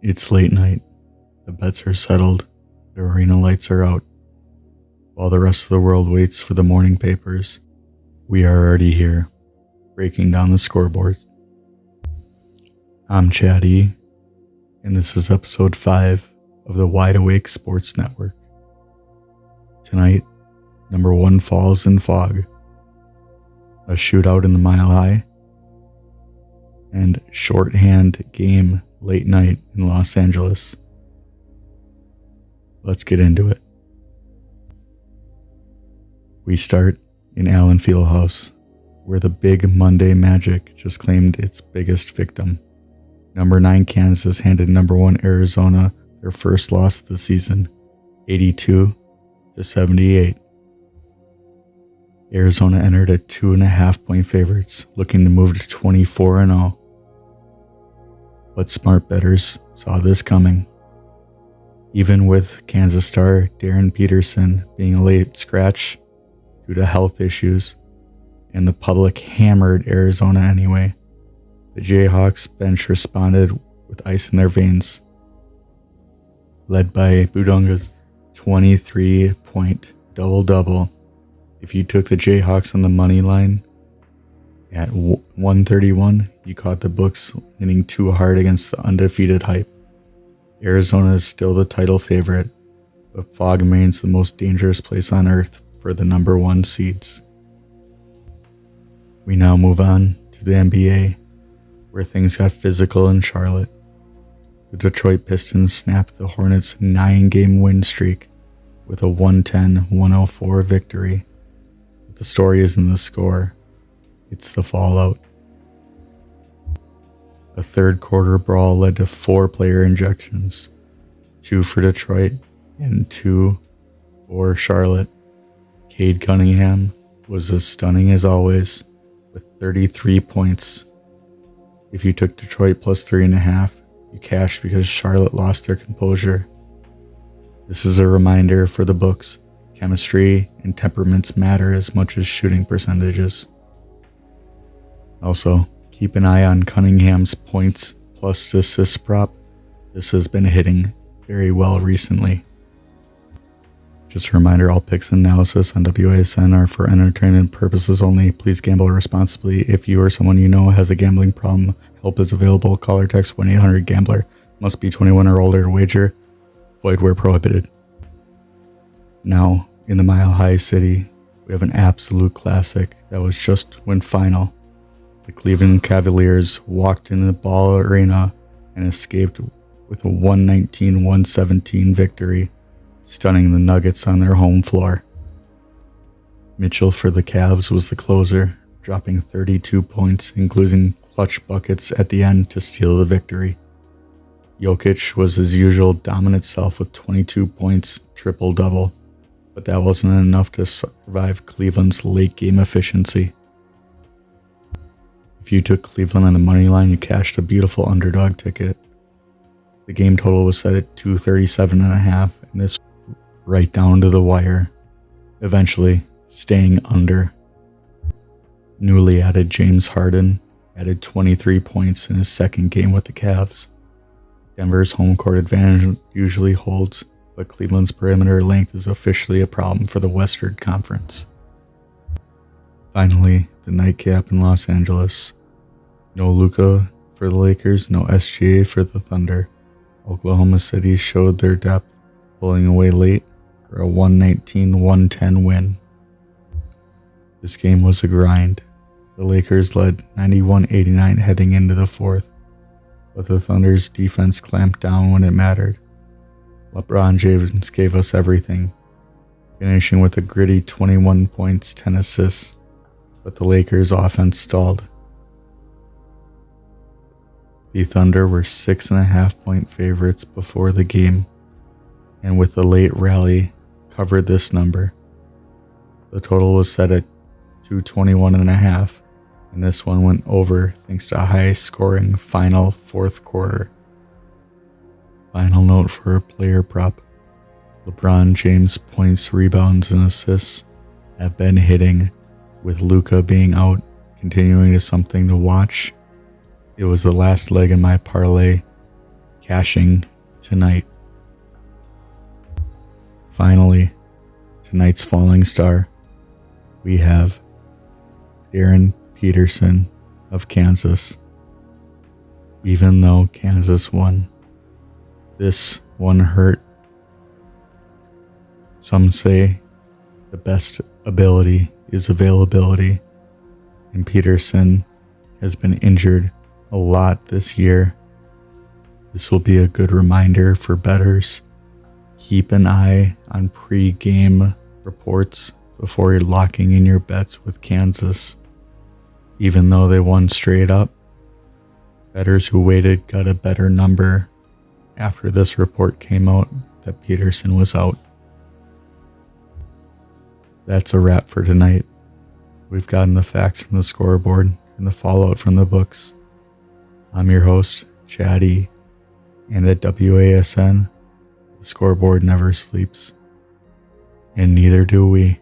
It's late night. The bets are settled. The arena lights are out. While the rest of the world waits for the morning papers, we are already here, breaking down the scoreboards. I'm Chad E., and this is episode 5 of the Wide Awake Sports Network. Tonight, number 1 falls in fog, a shootout in the Mile High, and shorthand game late night in Los Angeles. Let's get into it. We start in Allen Fieldhouse, where the Big Monday Magic just claimed its biggest victim. Number 9 Kansas handed number 1 Arizona their first loss of the season, 82-78. Arizona entered at 2.5-point favorites, looking to move to 24-0. But smart bettors saw this coming. Even with Kansas star Darren Peterson being a late scratch due to health issues, and the public hammered Arizona anyway, the Jayhawks bench responded with ice in their veins, led by Budunga's 23-point double-double. If you took the Jayhawks on the money line at 131, you caught the books leaning too hard against the undefeated hype. Arizona is still the title favorite, but fog remains the most dangerous place on earth for the number 1 seeds. We now move on to the NBA, where things got physical in Charlotte. The Detroit Pistons snapped the Hornets' 9-game win streak with a 110-104 victory. But the story isn't the score, it's the fallout. A third quarter brawl led to 4 player injections, 2 for Detroit and 2 for Charlotte. Cade Cunningham was as stunning as always with 33 points. If you took Detroit plus 3.5, you cashed because Charlotte lost their composure. This is a reminder for the books. Chemistry and temperaments matter as much as shooting percentages. Also, keep an eye on Cunningham's points plus assists prop. This has been hitting very well recently. Just a reminder, all picks and analysis on WASN are for entertainment purposes only. Please gamble responsibly. If you or someone you know has a gambling problem, help is available. Call or text 1-800-GAMBLER. Must be 21 or older to wager. Void where prohibited. Now, in the Mile High City, we have an absolute classic that was just went final. The Cleveland Cavaliers walked into the Ball Arena and escaped with a 119-117 victory, stunning the Nuggets on their home floor. Mitchell for the Cavs was the closer, dropping 32 points, including clutch buckets at the end to steal the victory. Jokic was his usual dominant self with 22 points, triple-double, but that wasn't enough to survive Cleveland's late-game efficiency. If you took Cleveland on the money line, you cashed a beautiful underdog ticket. The game total was set at 237.5, and this right down to the wire, eventually staying under. Newly added James Harden added 23 points in his second game with the Cavs. Denver's home court advantage usually holds, but Cleveland's perimeter length is officially a problem for the Western Conference. Finally, the nightcap in Los Angeles. No Luka for the Lakers, no SGA for the Thunder. Oklahoma City showed their depth, pulling away late for a 119-110 win. This game was a grind. The Lakers led 91-89 heading into the fourth, but the Thunder's defense clamped down when it mattered. LeBron James gave us everything, finishing with a gritty 21 points, 10 assists, but the Lakers' offense stalled. The Thunder were 6.5-point favorites before the game, and with a late rally, covered this number. The total was set at 221.5, and this one went over thanks to a high-scoring final fourth quarter. Final note for a player prop. LeBron James' points, rebounds, and assists have been hitting, with Luka being out, continuing to something to watch. It was the last leg in my parlay, cashing tonight. Finally, tonight's falling star, we have Darren Peterson of Kansas. Even though Kansas won, this one hurt. Some say the best ability is availability, and Peterson has been injured a lot this year. This will be a good reminder for bettors. Keep an eye on pre-game reports before you're locking in your bets with Kansas. Even though they won straight up, bettors who waited got a better number after this report came out that Peterson was out. That's a wrap for tonight. We've gotten the facts from the scoreboard and the fallout from the books. I'm your host, Chatty, and at WASN, the scoreboard never sleeps. And neither do we.